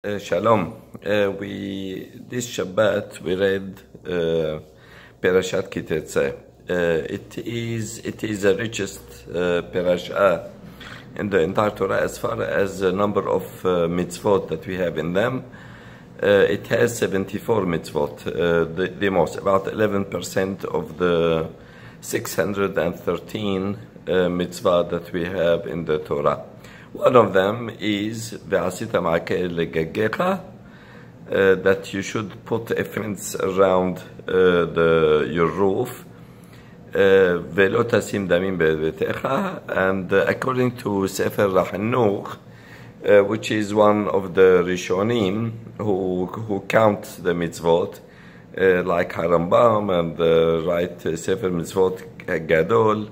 Shalom. This Shabbat we read Parashat tetzeh. It is the richest parasha in the entire Torah as far as the number of mitzvot that we have in them. It has 74 mitzvot, the most, about 11% of the 613 mitzvah that we have in the Torah. One of them is ve'asita ma'akeh legagecha, that you should put a fence around your roof. Ve'lo tasim damim be'betecha, and according to Sefer Rachanuch, which is one of the Rishonim who count the mitzvot, like Harambam and write Sefer Mitzvot Gadol,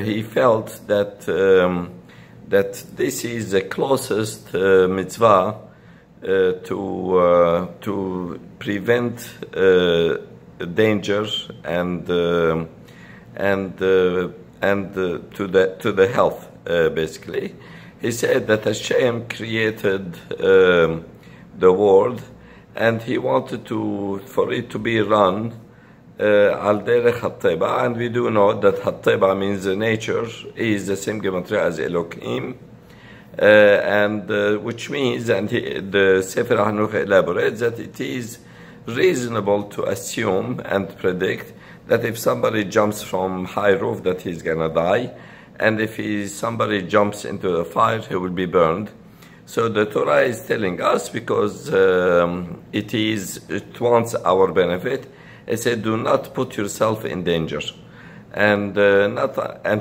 he felt that this is the closest mitzvah to prevent danger and to the health, basically. He said that Hashem created the world, and he wanted for it to be run al derech hatteba, and we do know that hatteba means nature is the same gematria as Elohim, and which means, and the Sefer HaNuch elaborates that it is reasonable to assume and predict that if somebody jumps from high roof that he's gonna die, and if somebody jumps into the fire, he will be burned. So the Torah is telling us, because it wants our benefit. It said, do not put yourself in danger. And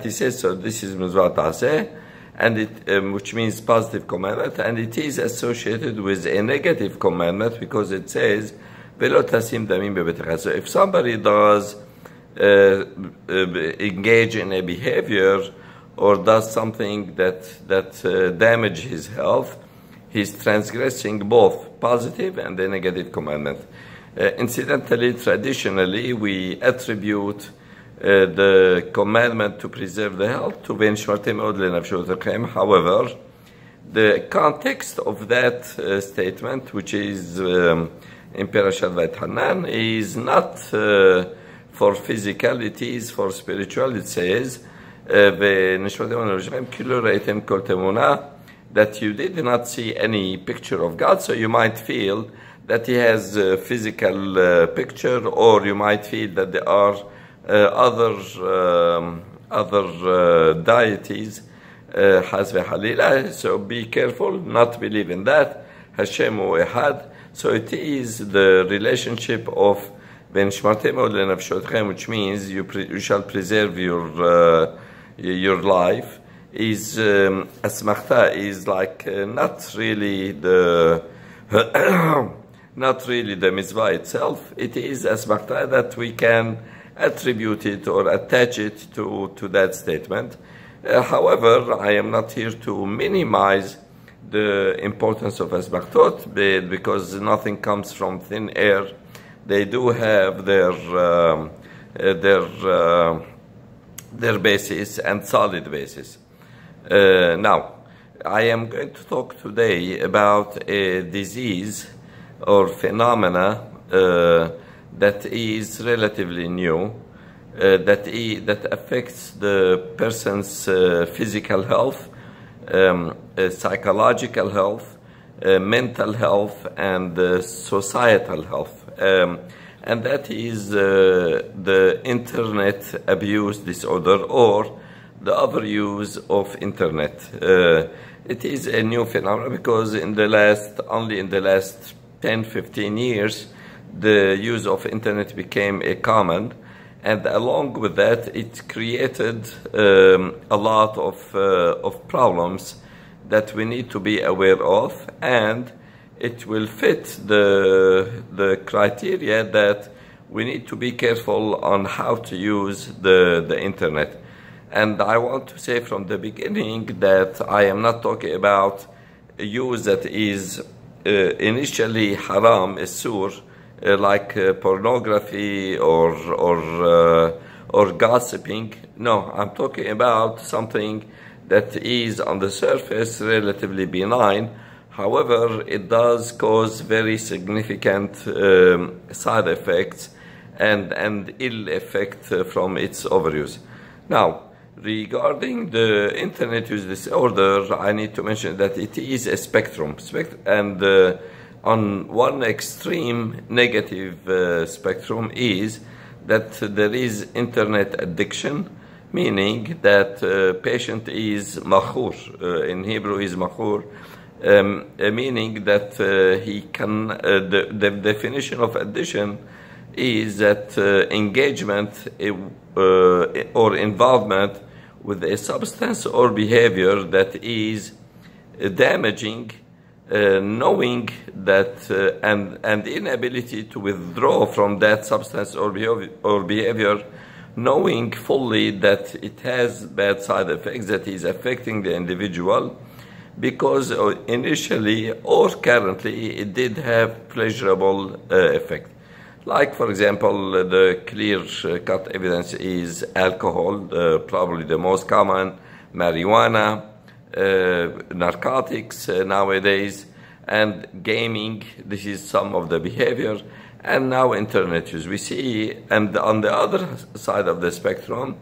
he says, so this is mitzvah ta'aseh, and which means positive commandment, and it is associated with a negative commandment because it says, ve'lo tasim damim be'betecha. So if somebody does engage in a behavior or does something that damages his health, he's transgressing both positive and the negative commandment. Incidentally, traditionally, we attribute the commandment to preserve the health to vein shmartem od lenafshotechem. However, the context of that statement, which is in Parashat Vayetchanan, is not for physicality, is for spiritual. It says, that you did not see any picture of God, so you might feel that he has a physical picture, or you might feel that there are other deities, Haz v'Halila. So be careful, not believe in that. Hashem hu echad. So it is the relationship of ben shmartem od lenafshotchem, which means you shall preserve your life. Is asmachta is like not really the not really the mitzvah itself. It is asmachta that we can attribute it or attach it to that statement. However, I am not here to minimize the importance of asmachtot, because nothing comes from thin air. They do have their basis and solid basis. Now, I am going to talk today about a disease or phenomena that is relatively new, that affects the person's physical health, psychological health, mental health, and societal health. And that is the internet abuse disorder, or the overuse of internet. It is a new phenomenon because only in the last 10-15 years, the use of internet became a common, and along with that, it created a lot of problems that we need to be aware of, and it will fit the criteria that we need to be careful on how to use the internet. And I want to say from the beginning that I am not talking about a use that is initially haram, isur, like pornography or gossiping. No, I'm talking about something that is on the surface relatively benign. However, it does cause very significant side effects and ill effect from its overuse. Now, regarding the internet use disorder, I need to mention that it is a spectrum, and on one extreme negative spectrum is that there is internet addiction, meaning that patient is makhur, in Hebrew is makhur, meaning that he can, the definition of addiction is that engagement or involvement with a substance or behavior that is damaging, knowing that and inability to withdraw from that substance or behavior, knowing fully that it has bad side effects, that is affecting the individual, because initially or currently it did have pleasurable effect. Like, for example, the clear-cut evidence is alcohol, probably the most common, marijuana, narcotics nowadays, and gaming. This is some of the behavior, and now internet use. We see, and on the other side of the spectrum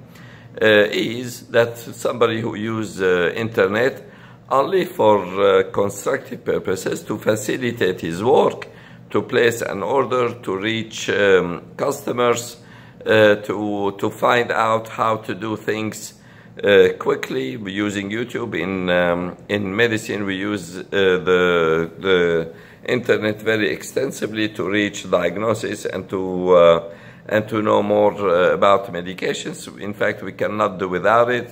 is that somebody who uses internet only for constructive purposes, to facilitate his work, to place an order, to reach customers, to find out how to do things quickly. We're using YouTube. In medicine, we use the internet very extensively to reach diagnosis and to know more about medications. In fact, we cannot do without it.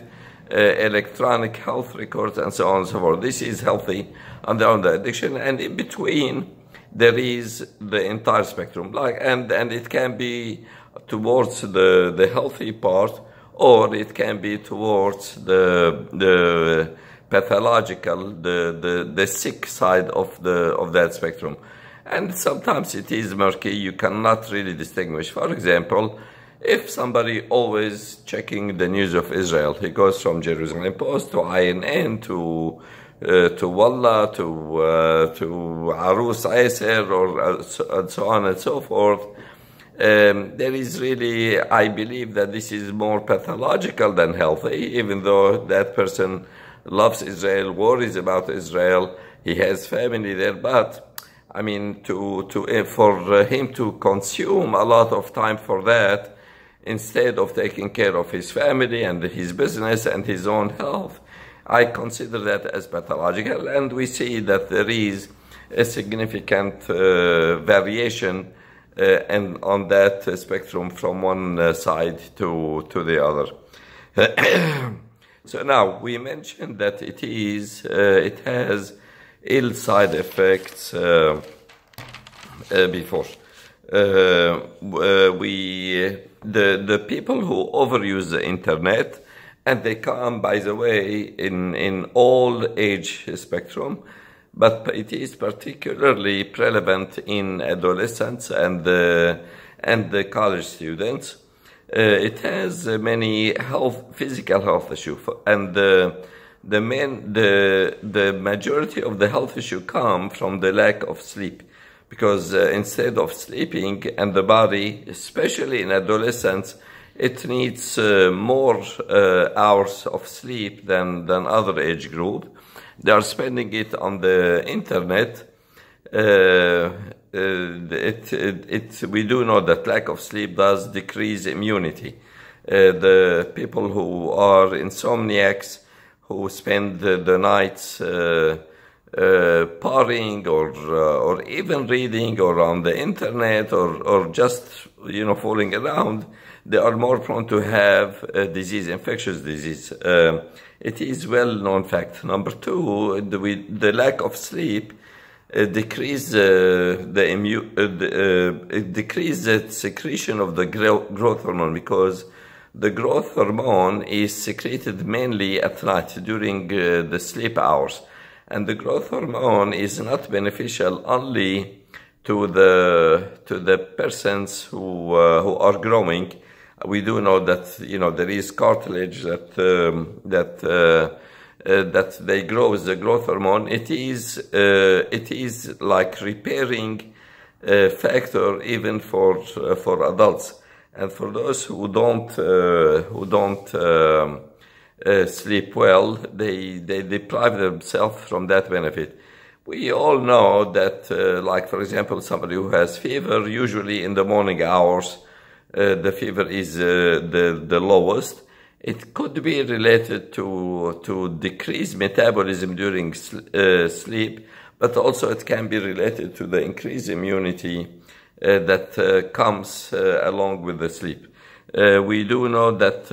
Electronic health records and so on and so forth. This is healthy under the addiction, and in between there is the entire spectrum, like and it can be towards the healthy part, or it can be towards the pathological, the sick side of that spectrum. And sometimes it is murky. You cannot really distinguish. For example, if somebody always checking the news of Israel, he goes from Jerusalem Post to INN to Wallah to Arus Aiser and so on and so forth. There is really, I believe that this is more pathological than healthy, even though that person loves Israel, worries about Israel, he has family there, but I mean, for him to consume a lot of time for that, instead of taking care of his family and his business and his own health, I consider that as pathological. And we see that there is a significant variation and on that spectrum from one side to the other. So now we mentioned that it has ill side effects before. The people who overuse the internet, and they come, by the way, in all age spectrum, but it is particularly prevalent in adolescents and the college students. It has many physical health issues, and the majority of the health issue come from the lack of sleep. Because instead of sleeping, and the body, especially in adolescents, it needs more hours of sleep than other age group. They are spending it on the internet. We do know that lack of sleep does decrease immunity. The people who are insomniacs, who spend the nights partying or even reading or on the internet or just fooling around, they are more prone to have disease, infectious disease. It is well known fact. Number two, the lack of sleep decrease the secretion of the growth hormone, because the growth hormone is secreted mainly at night during the sleep hours. And the growth hormone is not beneficial only to the persons who are growing. We do know that there is cartilage that that they grow with the growth hormone, it is like repairing factor even for adults. And for those who don't sleep well, they deprive themselves from that benefit. We all know that, like for example, somebody who has fever, usually in the morning hours, the fever is the lowest. It could be related to decreased metabolism during sleep, but also it can be related to the increased immunity that comes along with the sleep. We do know that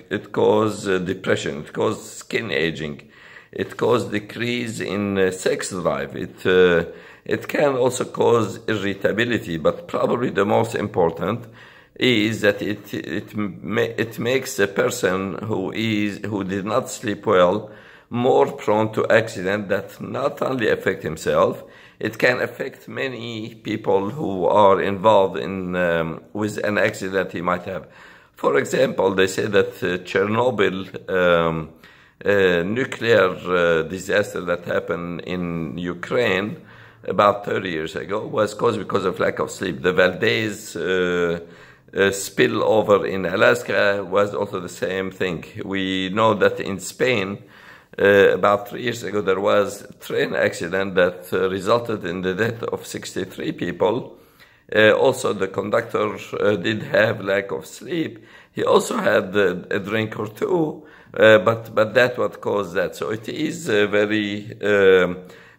it causes depression, it causes skin aging, it causes decrease in sex drive. It can also cause irritability, but probably the most important is that it makes a person who did not sleep well more prone to accident that not only affect himself, it can affect many people who are involved in with an accident he might have. For example, they say that Chernobyl nuclear disaster that happened in Ukraine about 30 years ago was caused because of lack of sleep. The Valdez spillover in Alaska was also the same thing. We know that in Spain, about 3 years ago, there was a train accident that resulted in the death of 63 people. Also, the conductor did have lack of sleep. He also had a drink or two, but that what caused that. So it is very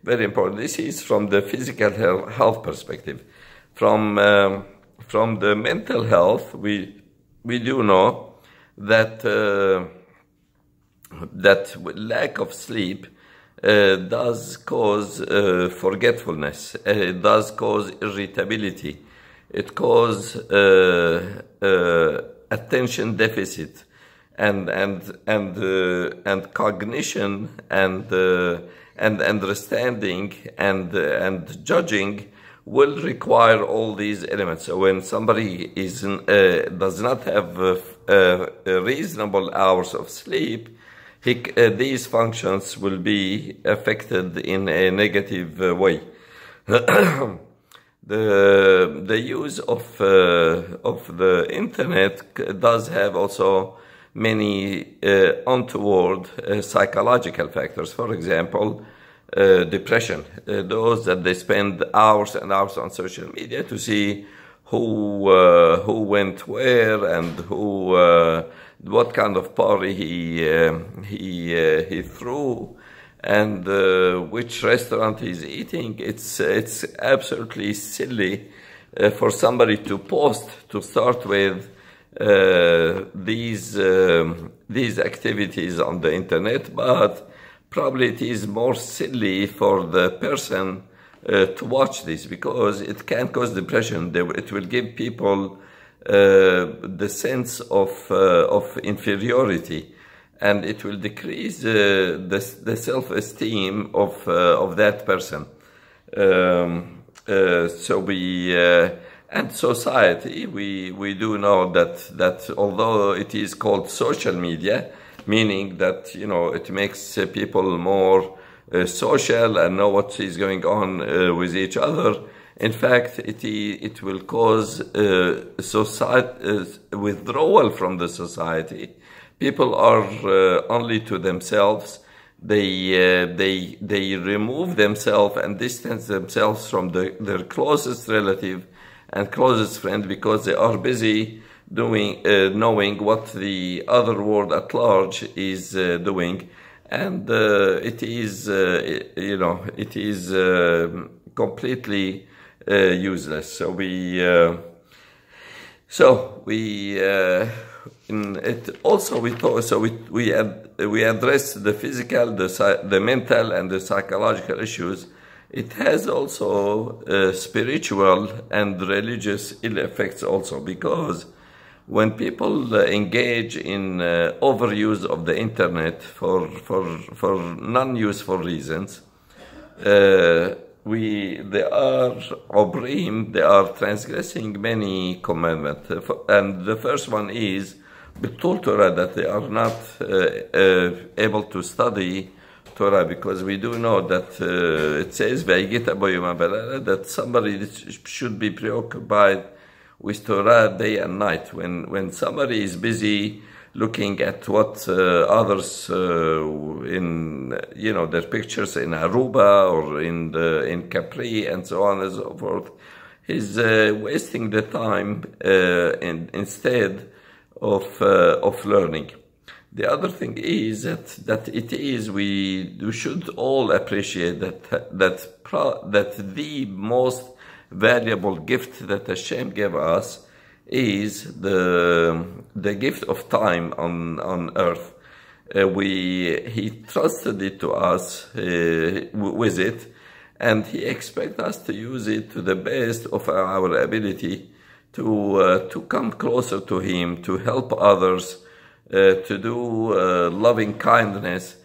important. This is from the physical health perspective. From the mental health, we do know that that lack of sleep does cause forgetfulness. It does cause irritability. It causes attention deficit, and cognition and understanding and judging will require all these elements. So when somebody does not have reasonable hours of sleep, these functions will be affected in a negative way. The use of the internet does have also many untoward psychological factors. For example, depression. Those that they spend hours and hours on social media to see who went where and what kind of party he threw, and which restaurant he's eating. It's absolutely silly for somebody to post to start with these activities on the internet, but probably it is more silly for the person to watch this, because it can cause depression. It will give people the sense of inferiority, and it will decrease the self-esteem of that person. So we and society, we do know that although it is called social media, meaning that it makes people more social and know what is going on with each other. In fact, it will cause withdrawal from the society. People are only to themselves. They remove themselves and distance themselves from their closest relative and closest friend, because they are busy knowing what the other world at large is doing, and it is completely useless. So we address the physical, the mental, and the psychological issues. It has also spiritual and religious ill effects also, because when people engage in overuse of the internet for non-useful reasons, they are obrim, they are transgressing many commandments. And the first one is بالطول Torah, that they are not able to study Torah, because we do know that it says that somebody should be preoccupied with Torah day and night. When somebody is busy looking at what others in their pictures in Aruba or in Capri and so on and so forth, he's wasting the time instead of learning. The other thing is that we should all appreciate that the most valuable gift that Hashem gave us is the gift of time on earth. He trusted it to us with it, and He expects us to use it to the best of our ability to come closer to Him, to help others, to do loving kindness,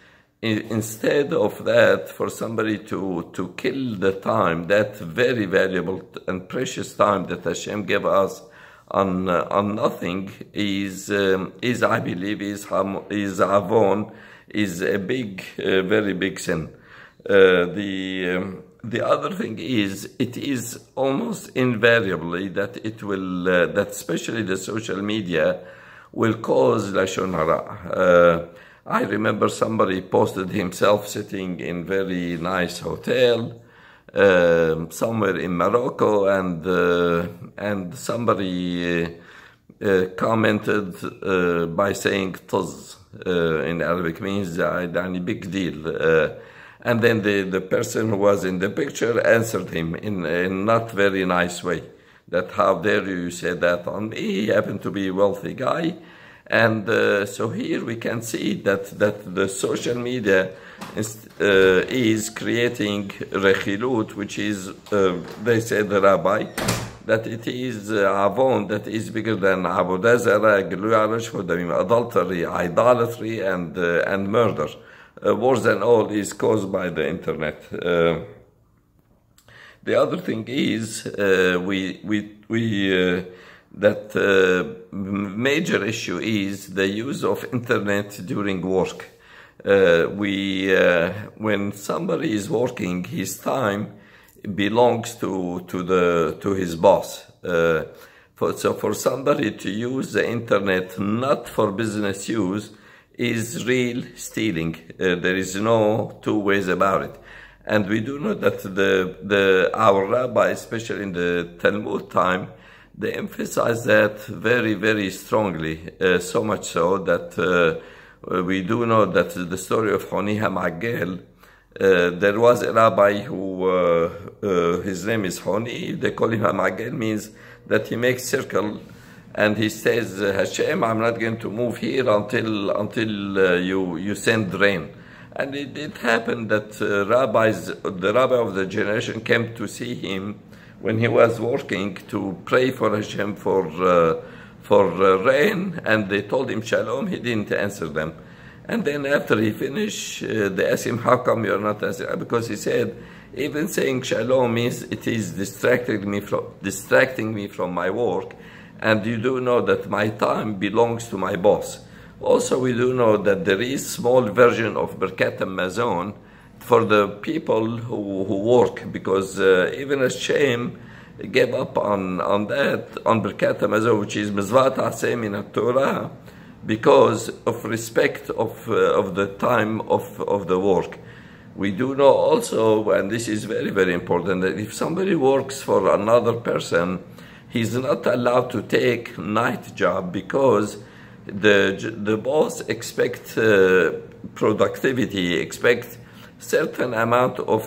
instead of that, for somebody to kill the time, that very valuable and precious time that Hashem gave us on nothing, is I believe is avon, is a big, very big sin. The other thing is, it is almost invariably that it will, that especially the social media will cause lashon hara. I remember somebody posted himself sitting in very nice hotel somewhere in Morocco, and somebody commented by saying tetzeh in Arabic, means big deal. And then the person who was in the picture answered him in a not very nice way, that how dare you say that on me? He happened to be a wealthy guy. And so here we can see that the social media is creating rechilut, which is, they say the rabbi, that it is avon that is bigger than avodah zarah, adultery, idolatry, and murder. Worse than all is caused by the internet. The other thing is that major issue is the use of internet during work. When somebody is working, his time belongs to his boss. So for somebody to use the internet not for business use is real stealing. There is no two ways about it. And we do know that our rabbi, especially in the Talmud time, they emphasize that very, very strongly, so much so that we do know that the story of Honi HaMagel, there was a rabbi who, his name is Honi, they call him HaMagel, means that he makes circle, and he says, Hashem, I'm not going to move here until you send rain. And it happened that the rabbi of the generation came to see him when he was working to pray for Hashem for rain, and they told him shalom. He didn't answer them. And then after he finished, they asked him, how come you're not answering? Because he said, even saying shalom means it is distracting me from my work. And you do know that my time belongs to my boss. Also, we do know that there is small version of Birkat Hamazon for the people who work, because even Hashem gave up on that, on Birkat Hamazon, which is Mizvat Aseh min Torah, because of respect of the time of the work. We do know also, and this is very, very important, that if somebody works for another person, he's not allowed to take night job, because the boss expects productivity, expects certain amount of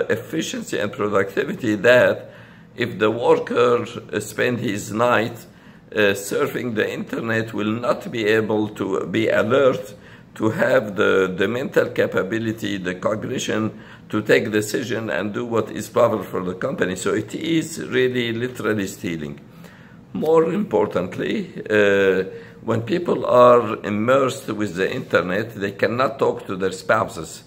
efficiency and productivity, that if the worker spend his night surfing the internet, will not be able to be alert, to have the mental capability, the cognition to take decision and do what is proper for the company. So it is really literally stealing. More importantly, when people are immersed with the internet, they cannot talk to their spouses.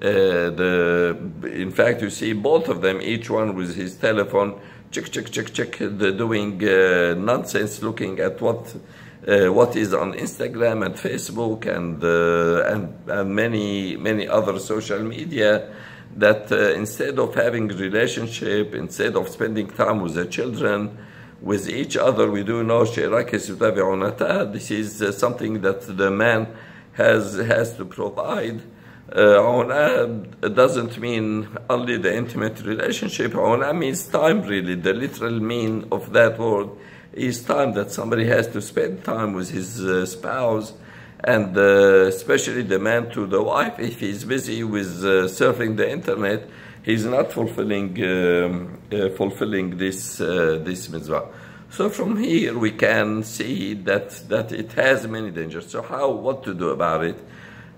In fact, you see both of them, each one with his telephone, check, doing nonsense, looking at what what is on Instagram and Facebook and many other social media, that instead of having relationship, instead of spending time with the children, with each other, we do know this is something that the man has to provide. Doesn't mean only the intimate relationship. Means time, really. The literal meaning of that word is time, that somebody has to spend time with his spouse, and especially the man to the wife. If he's busy with surfing the internet, he's not fulfilling this mitzvah. So from here we can see that it has many dangers. So what to do about it?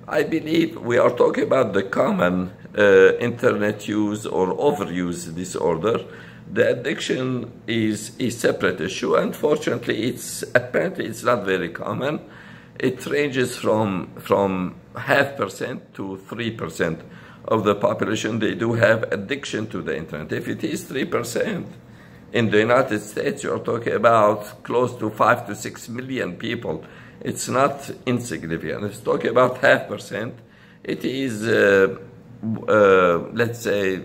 I believe we are talking about the common internet use or overuse disorder. The addiction is a separate issue. Unfortunately, apparently it's not very common. It ranges from 0.5% to 3% of the population. They do have addiction to the internet. If it is 3%, in the United States, you're talking about close to 5 to 6 million people. It's not insignificant. It's talking about 0.5%. It is, let's say,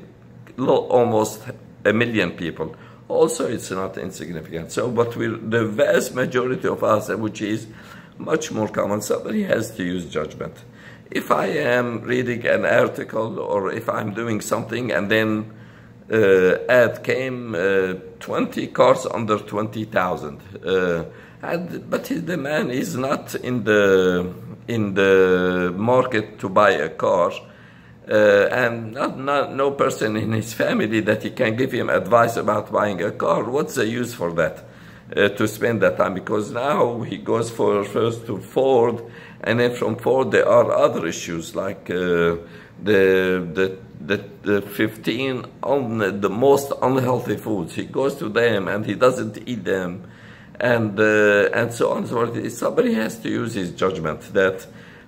almost 1 million people. Also, it's not insignificant. So, but the vast majority of us, which is much more common, somebody has to use judgment. If I am reading an article or if I'm doing something and then ad came 20 cars under 20,000, but the man is not in the market to buy a car, and no person in his family that he can give him advice about buying a car. What's the use for that? To spend that time, because now he goes first to Ford, and then from Ford there are other issues like the 15 the most unhealthy foods. He goes to them and he doesn't eat them, and so on and so forth. Somebody has to use his judgment that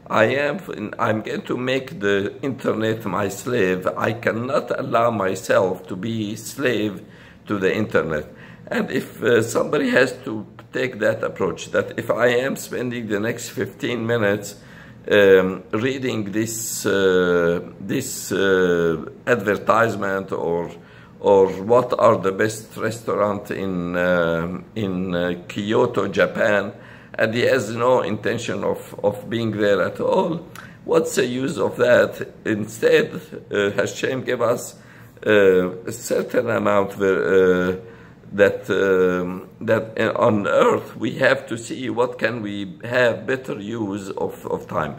I'm going to make the internet my slave. I cannot allow myself to be slave to the internet. And if somebody has to take that approach, that if I am spending the next 15 minutes reading this advertisement or what are the best restaurants in Kyoto, Japan, and he has no intention of being there at all, what's the use of that? Instead, Hashem gave us a certain amount that on earth we have to see what can we have better use of time.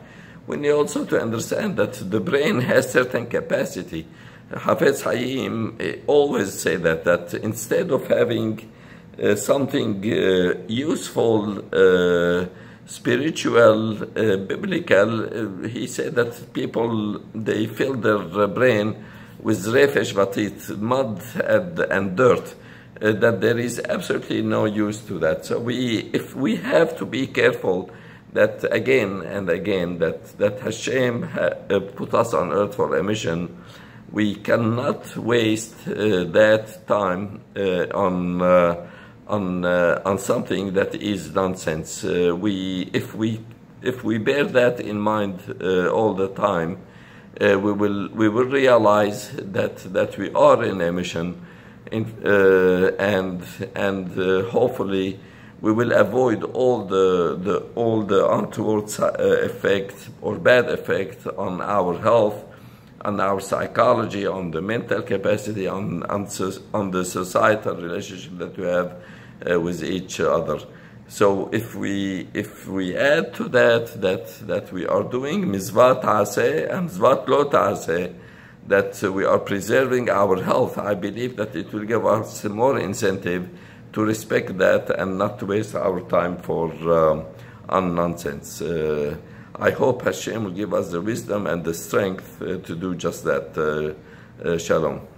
We need also to understand that the brain has certain capacity. Hafez Hayim always say that instead of having something useful, spiritual, biblical, he said that people, they fill their brain with refesh vatit, mud and dirt. That there is absolutely no use to that. So if we have to be careful that again and again that Hashem put us on earth for a mission, we cannot waste that time on something that is nonsense. If we bear that in mind all the time, we will realize that we are in a mission. And hopefully we will avoid all the untoward effect or bad effect on our health, on our psychology, on the mental capacity, on the societal relationship that we have with each other. So if we add to that we are doing mizvat ta'aseh and mizvat lo ta'aseh, that we are preserving our health, I believe that it will give us more incentive to respect that and not to waste our time for on nonsense. I hope Hashem will give us the wisdom and the strength to do just that. Shalom.